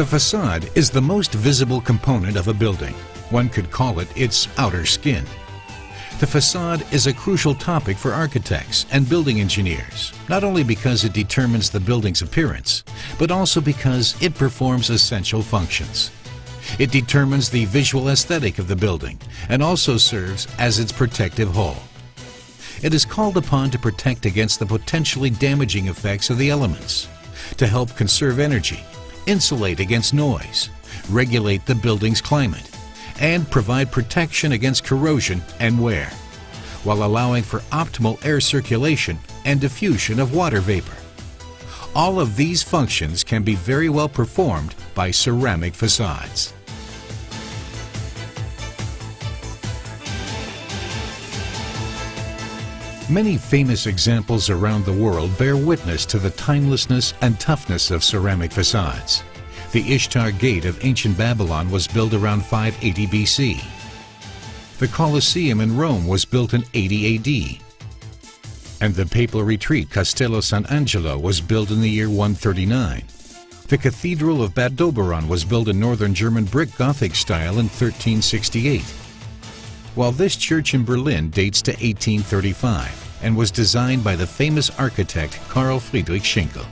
The facade is the most visible component of a building. One could call it its outer skin. The facade is a crucial topic for architects and building engineers, not only because it determines the building's appearance, but also because it performs essential functions. It determines the visual aesthetic of the building and also serves as its protective hull. It is called upon to protect against the potentially damaging effects of the elements, to help conserve energy, insulate against noise, regulate the building's climate, and provide protection against corrosion and wear, while allowing for optimal air circulation and diffusion of water vapor. All of these functions can be very well performed by ceramic facades. Many famous examples around the world bear witness to the timelessness and toughness of ceramic facades. The Ishtar Gate of ancient Babylon was built around 580 BC. The Colosseum in Rome was built in 80 AD. And the papal retreat Castello San Angelo was built in the year 139. The Cathedral of Bad Doberan was built in northern German brick Gothic style in 1368. While this church in Berlin dates to 1835 and was designed by the famous architect Carl Friedrich Schinkel.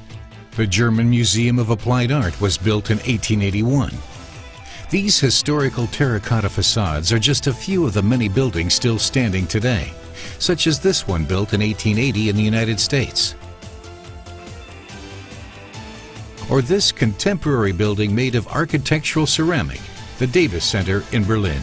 The German Museum of Applied Art was built in 1881. These historical terracotta facades are just a few of the many buildings still standing today, such as this one built in 1880 in the United States. Or this contemporary building made of architectural ceramic, the Davis Center in Berlin.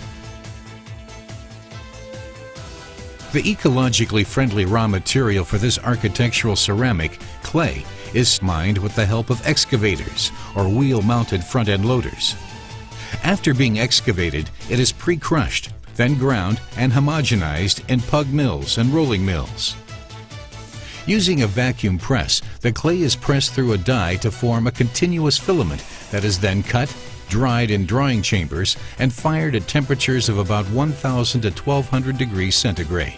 The ecologically friendly raw material for this architectural ceramic, clay, is mined with the help of excavators or wheel-mounted front-end loaders. After being excavated, it is pre-crushed, then ground and homogenized in pug mills and rolling mills. Using a vacuum press, the clay is pressed through a die to form a continuous filament that is then cut, dried in drying chambers, and fired at temperatures of about 1,000 to 1,200 degrees centigrade.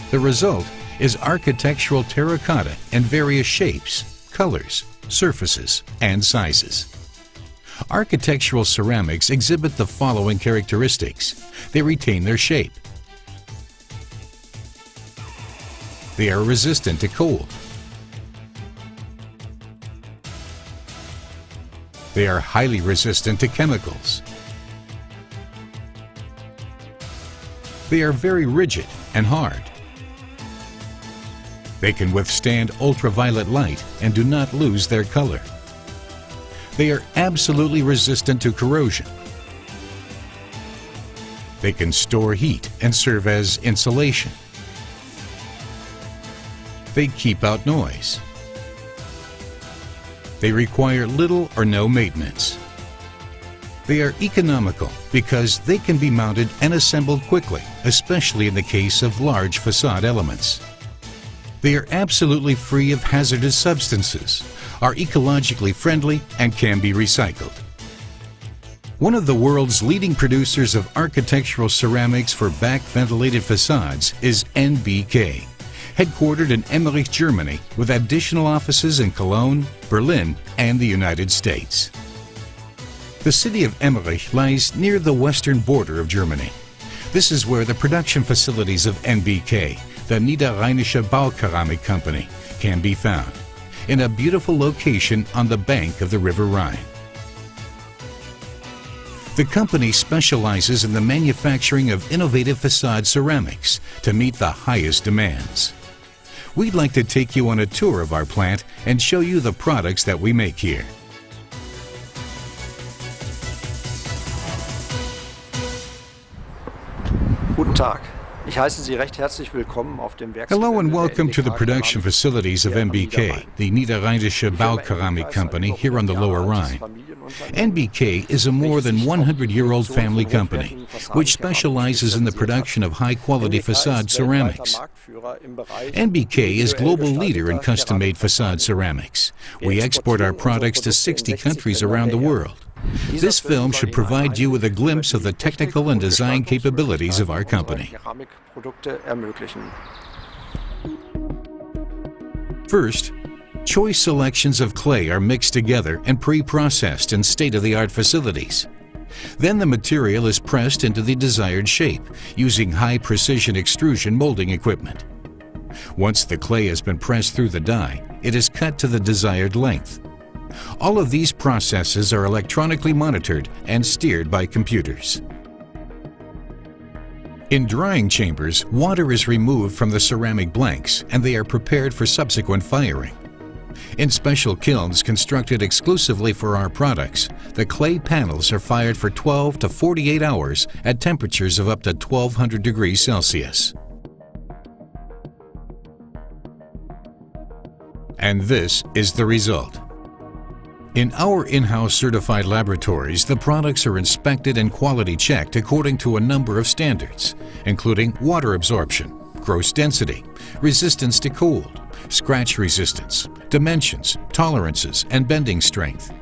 The result is architectural terracotta in various shapes, colors, surfaces, and sizes. Architectural ceramics exhibit the following characteristics. They retain their shape. They are resistant to cold. They are highly resistant to chemicals. They are very rigid and hard. They can withstand ultraviolet light and do not lose their color. They are absolutely resistant to corrosion. They can store heat and serve as insulation. They keep out noise. They require little or no maintenance. They are economical because they can be mounted and assembled quickly, especially in the case of large facade elements. They are absolutely free of hazardous substances, are ecologically friendly, and can be recycled. One of the world's leading producers of architectural ceramics for back-ventilated facades is NBK, headquartered in Emmerich, Germany, with additional offices in Cologne, Berlin, and the United States. The city of Emmerich lies near the western border of Germany. This is where the production facilities of NBK, the Niederrheinische Baukeramik Company, can be found, in a beautiful location on the bank of the River Rhine. The company specializes in the manufacturing of innovative facade ceramics to meet the highest demands. We'd like to take you on a tour of our plant and show you the products that we make here. Guten Tag. Ich heiße Sie recht herzlich willkommen auf dem Hello and welcome to the production facilities of NBK, the Niederrheinische Baukeramik Company here on the Lower Rhine. NBK is a more than 100-year-old family company which specializes in the production of high-quality facade ceramics. NBK is global leader in custom-made facade ceramics. We export our products to 60 countries around the world. This film should provide you with a glimpse of the technical and design capabilities of our company. Produkte ermöglichen. First, Choice selections of clay are mixed together and pre-processed in state-of-the-art facilities. Then the material is pressed into the desired shape using high-precision extrusion molding equipment. Once the clay has been pressed through the die, it is cut to the desired length. All of these processes are electronically monitored and steered by computers. In drying chambers, water is removed from the ceramic blanks and they are prepared for subsequent firing. In special kilns constructed exclusively for our products, the clay panels are fired for 12 to 48 hours at temperatures of up to 1200 degrees Celsius. And this is the result. In our in-house certified laboratories, the products are inspected and quality checked according to a number of standards, including water absorption, gross density, resistance to cold, scratch resistance, dimensions, tolerances, and bending strength.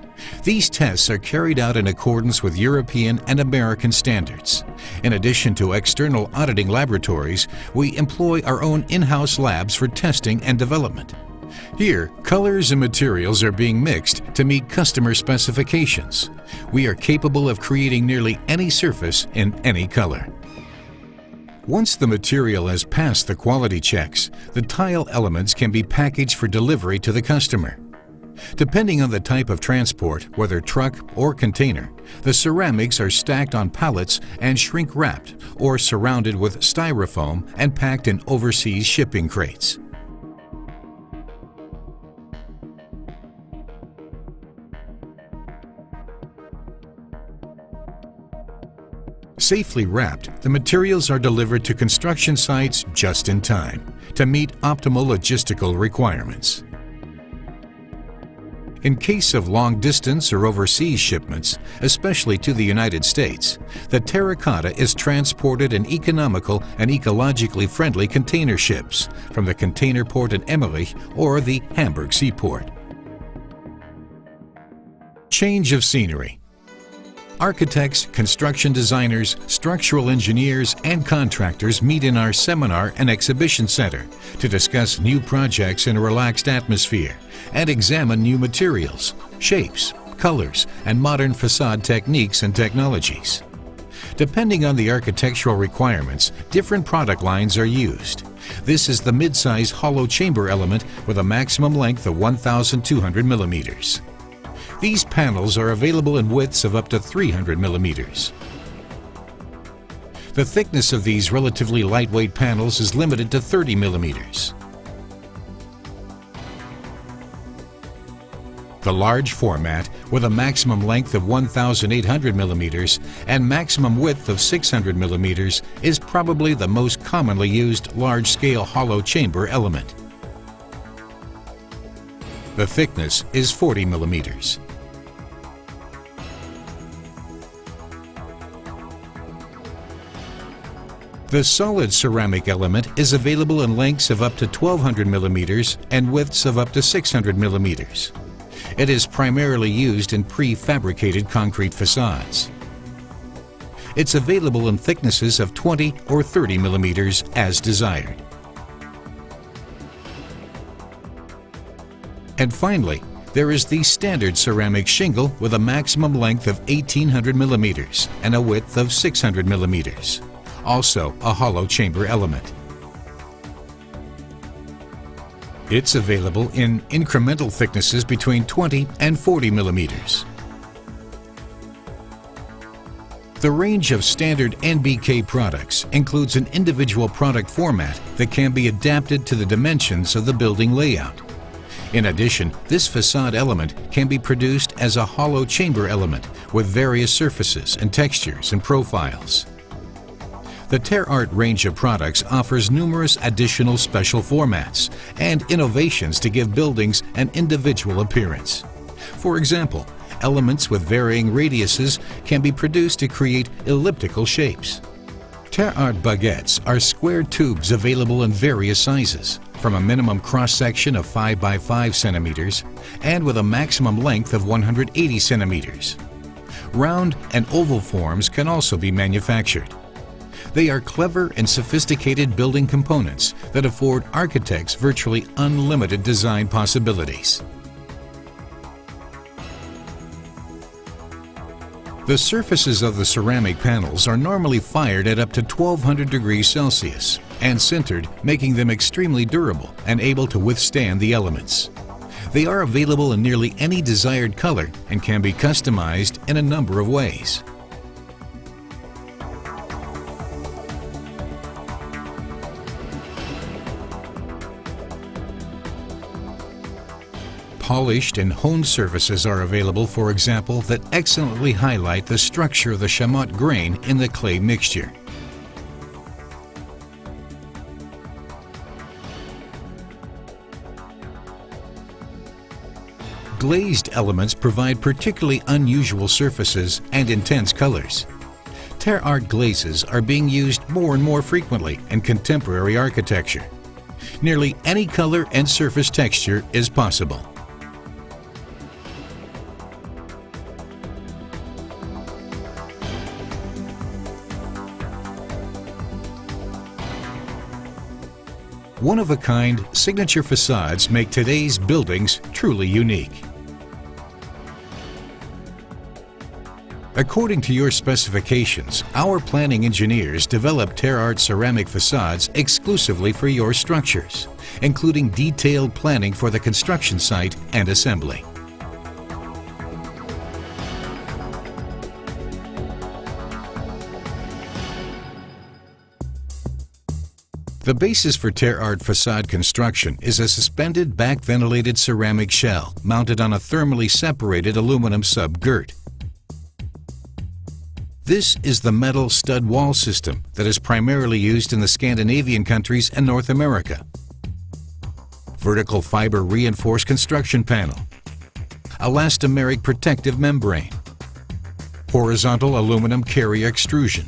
These tests are carried out in accordance with European and American standards. In addition to external auditing laboratories, we employ our own in-house labs for testing and development. Here, colors and materials are being mixed to meet customer specifications. We are capable of creating nearly any surface in any color. Once the material has passed the quality checks, the tile elements can be packaged for delivery to the customer. Depending on the type of transport, whether truck or container, the ceramics are stacked on pallets and shrink-wrapped or surrounded with styrofoam and packed in overseas shipping crates. Safely wrapped, the materials are delivered to construction sites just in time to meet optimal logistical requirements. In case of long-distance or overseas shipments, especially to the United States, the terracotta is transported in economical and ecologically friendly container ships from the container port in Emmerich or the Hamburg seaport. Change of scenery. Architects, construction designers, structural engineers, and contractors meet in our seminar and exhibition center to discuss new projects in a relaxed atmosphere and examine new materials, shapes, colors, and modern facade techniques and technologies. Depending on the architectural requirements, different product lines are used. This is the mid-size hollow chamber element with a maximum length of 1,200 millimeters. These panels are available in widths of up to 300 millimeters. The thickness of these relatively lightweight panels is limited to 30 millimeters. The large format, with a maximum length of 1,800 millimeters and maximum width of 600 millimeters, is probably the most commonly used large-scale hollow chamber element. The thickness is 40 millimeters. The solid ceramic element is available in lengths of up to 1,200 millimeters and widths of up to 600 millimeters. It is primarily used in prefabricated concrete facades. It's available in thicknesses of 20 or 30 millimeters as desired. And finally, there is the standard ceramic shingle with a maximum length of 1,800 millimeters and a width of 600 millimeters. Also a hollow chamber element. It's available in incremental thicknesses between 20 and 40 millimeters. The range of standard NBK products includes an individual product format that can be adapted to the dimensions of the building layout. In addition, this facade element can be produced as a hollow chamber element with various surfaces and textures and profiles. The TerArt range of products offers numerous additional special formats and innovations to give buildings an individual appearance. For example, elements with varying radiuses can be produced to create elliptical shapes. TerArt baguettes are square tubes available in various sizes, from a minimum cross-section of 5 by 5 centimeters and with a maximum length of 180 centimeters. Round and oval forms can also be manufactured. They are clever and sophisticated building components that afford architects virtually unlimited design possibilities. The surfaces of the ceramic panels are normally fired at up to 1200 degrees Celsius and sintered, making them extremely durable and able to withstand the elements. They are available in nearly any desired color and can be customized in a number of ways. Polished and honed surfaces are available, for example, that excellently highlight the structure of the chamotte grain in the clay mixture. Glazed elements provide particularly unusual surfaces and intense colors. Terre art glazes are being used more and more frequently in contemporary architecture. Nearly any color and surface texture is possible. One-of-a-kind signature facades make today's buildings truly unique. According to your specifications, our planning engineers develop Terre art ceramic facades exclusively for your structures, including detailed planning for the construction site and assembly. The basis for Terre art facade construction is a suspended back-ventilated ceramic shell mounted on a thermally separated aluminum subgirt. This is the metal stud wall system that is primarily used in the Scandinavian countries and North America. Vertical fiber reinforced construction panel, elastomeric protective membrane, horizontal aluminum carrier extrusion,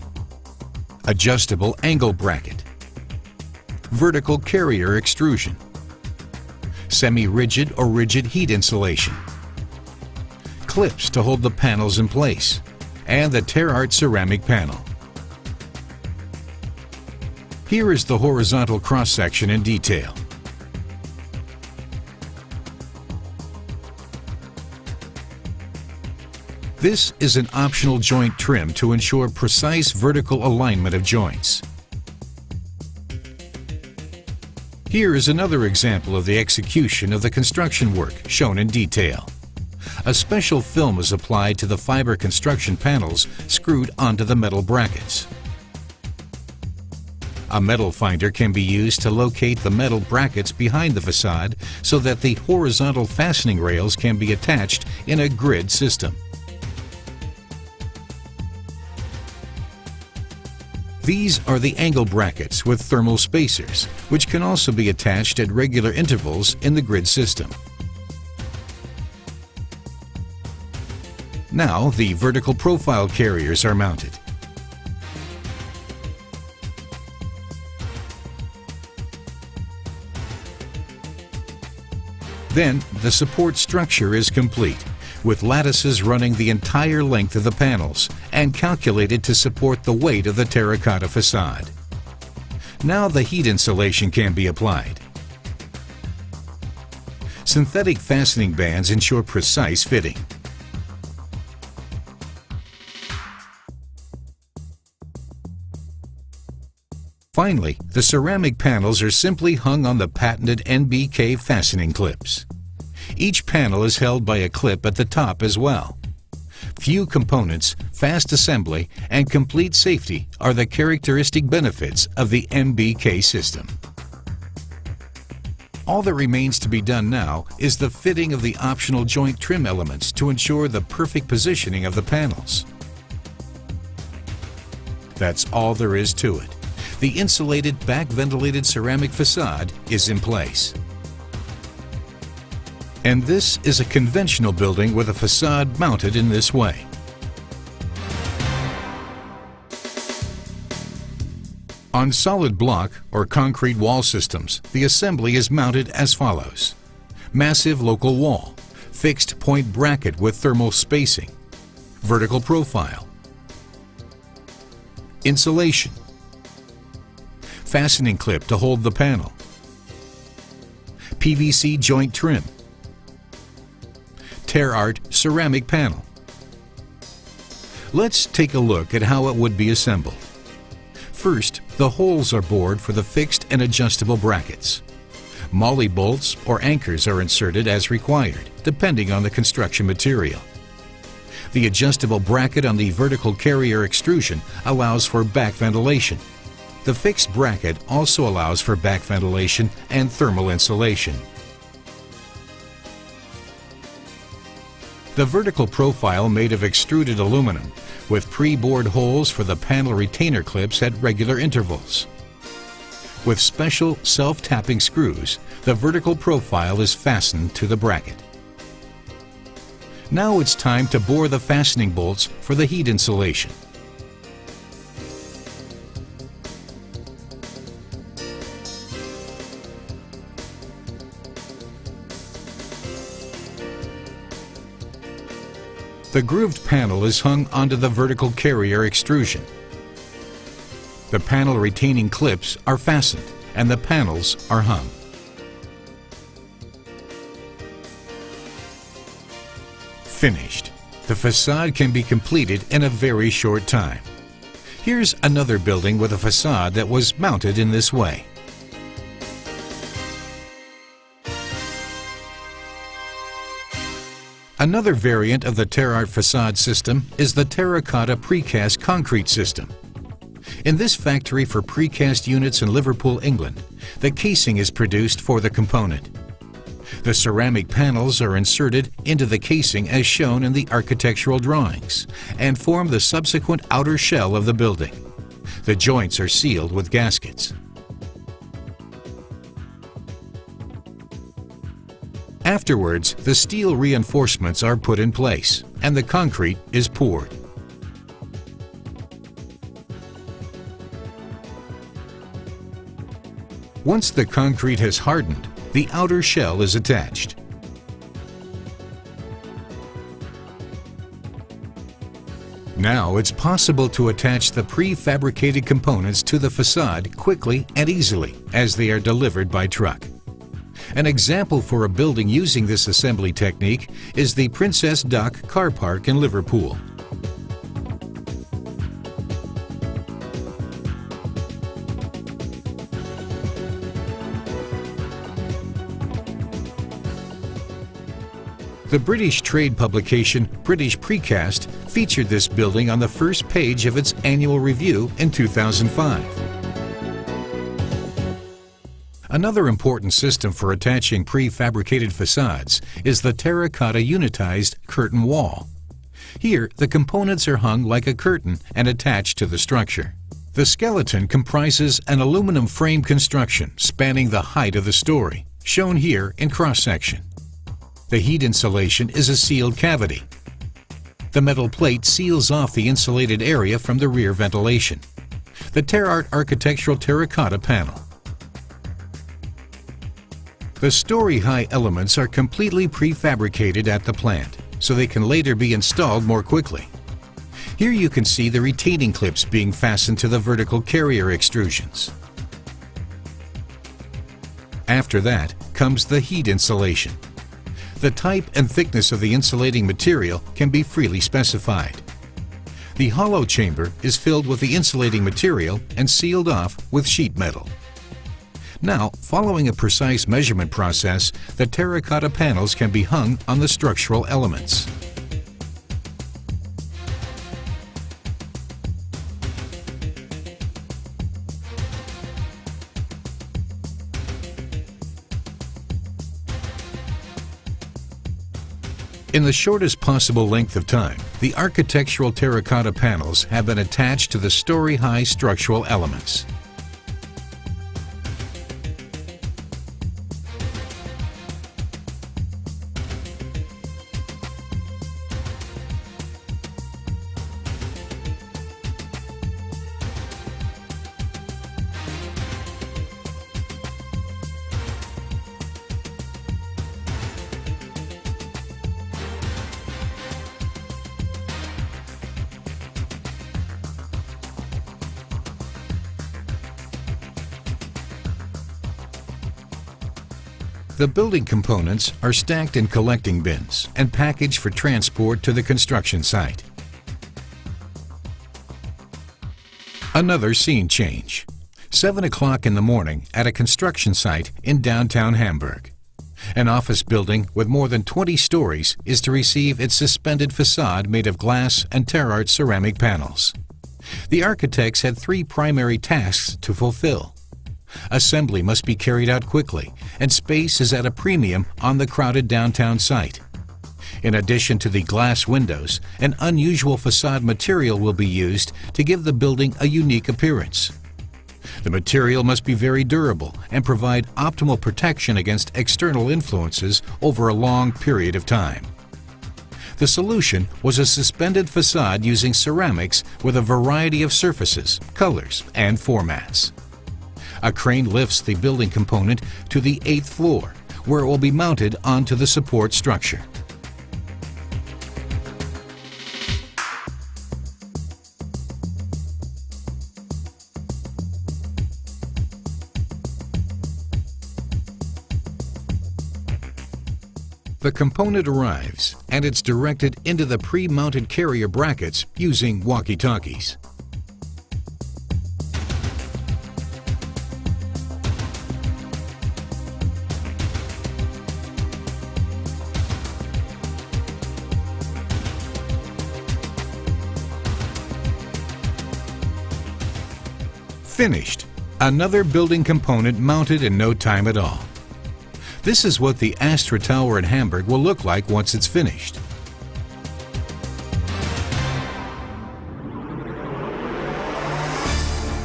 adjustable angle bracket, vertical carrier extrusion, semi-rigid or rigid heat insulation, clips to hold the panels in place, and the Terre art ceramic panel. Here is the horizontal cross-section in detail. This is an optional joint trim to ensure precise vertical alignment of joints. Here is another example of the execution of the construction work shown in detail. A special film is applied to the fiber construction panels screwed onto the metal brackets. A metal finder can be used to locate the metal brackets behind the facade so that the horizontal fastening rails can be attached in a grid system. These are the angle brackets with thermal spacers, which can also be attached at regular intervals in the grid system. Now the vertical profile carriers are mounted. Then the support structure is complete, with lattices running the entire length of the panels and calculated to support the weight of the terracotta facade. Now the heat insulation can be applied. Synthetic fastening bands ensure precise fitting. Finally, the ceramic panels are simply hung on the patented NBK fastening clips. Each panel is held by a clip at the top as well. Few components, fast assembly, and complete safety are the characteristic benefits of the NBK system. All that remains to be done now is the fitting of the optional joint trim elements to ensure the perfect positioning of the panels. That's all there is to it. The insulated back-ventilated ceramic facade is in place. And this is a conventional building with a facade mounted in this way. On solid block or concrete wall systems, the assembly is mounted as follows: massive local wall, fixed point bracket with thermal spacing, vertical profile, insulation, fastening clip to hold the panel, PVC joint trim, Terart ceramic panel. Let's take a look at how it would be assembled. First, the holes are bored for the fixed and adjustable brackets. Molly bolts or anchors are inserted as required, depending on the construction material. The adjustable bracket on the vertical carrier extrusion allows for back ventilation. The fixed bracket also allows for back ventilation and thermal insulation. The vertical profile made of extruded aluminum with pre-bored holes for the panel retainer clips at regular intervals. With special self-tapping screws, the vertical profile is fastened to the bracket. Now it's time to bore the fastening bolts for the heat insulation. The grooved panel is hung onto the vertical carrier extrusion. The panel retaining clips are fastened and the panels are hung. Finished. The facade can be completed in a very short time. Here's another building with a facade that was mounted in this way. Another variant of the Terart facade system is the terracotta precast concrete system. In this factory for precast units in Liverpool, England, the casing is produced for the component. The ceramic panels are inserted into the casing as shown in the architectural drawings and form the subsequent outer shell of the building. The joints are sealed with gaskets. Afterwards, the steel reinforcements are put in place and the concrete is poured. Once the concrete has hardened, the outer shell is attached. Now it's possible to attach the prefabricated components to the facade quickly and easily as they are delivered by truck. An example for a building using this assembly technique is the Princess Dock car park in Liverpool. The British trade publication British Precast featured this building on the first page of its annual review in 2005. Another important system for attaching prefabricated facades is the terracotta unitized curtain wall. Here, the components are hung like a curtain and attached to the structure. The skeleton comprises an aluminum frame construction spanning the height of the story, shown here in cross-section. The heat insulation is a sealed cavity. The metal plate seals off the insulated area from the rear ventilation. The Terart architectural terracotta panel. The story-high elements are completely prefabricated at the plant, so they can later be installed more quickly. Here you can see the retaining clips being fastened to the vertical carrier extrusions. After that comes the heat insulation. The type and thickness of the insulating material can be freely specified. The hollow chamber is filled with the insulating material and sealed off with sheet metal. Now, following a precise measurement process, the terracotta panels can be hung on the structural elements. In the shortest possible length of time, the architectural terracotta panels have been attached to the story-high structural elements. The building components are stacked in collecting bins and packaged for transport to the construction site. Another scene change. 7 o'clock in the morning at a construction site in downtown Hamburg. An office building with more than 20 stories is to receive its suspended facade made of glass and terre art ceramic panels. The architects had 3 primary tasks to fulfill. Assembly must be carried out quickly, and space is at a premium on the crowded downtown site. In addition to the glass windows, an unusual facade material will be used to give the building a unique appearance. The material must be very durable and provide optimal protection against external influences over a long period of time. The solution was a suspended facade using ceramics with a variety of surfaces, colors, and formats. A crane lifts the building component to the 8th floor, where it will be mounted onto the support structure. The component arrives, and it's directed into the pre-mounted carrier brackets using walkie-talkies. Finished. Another building component mounted in no time at all. This is what the Astra Tower in Hamburg will look like once it's finished.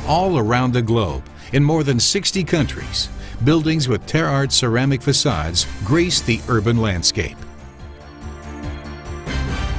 All around the globe, in more than 60 countries, buildings with terre art ceramic facades grace the urban landscape.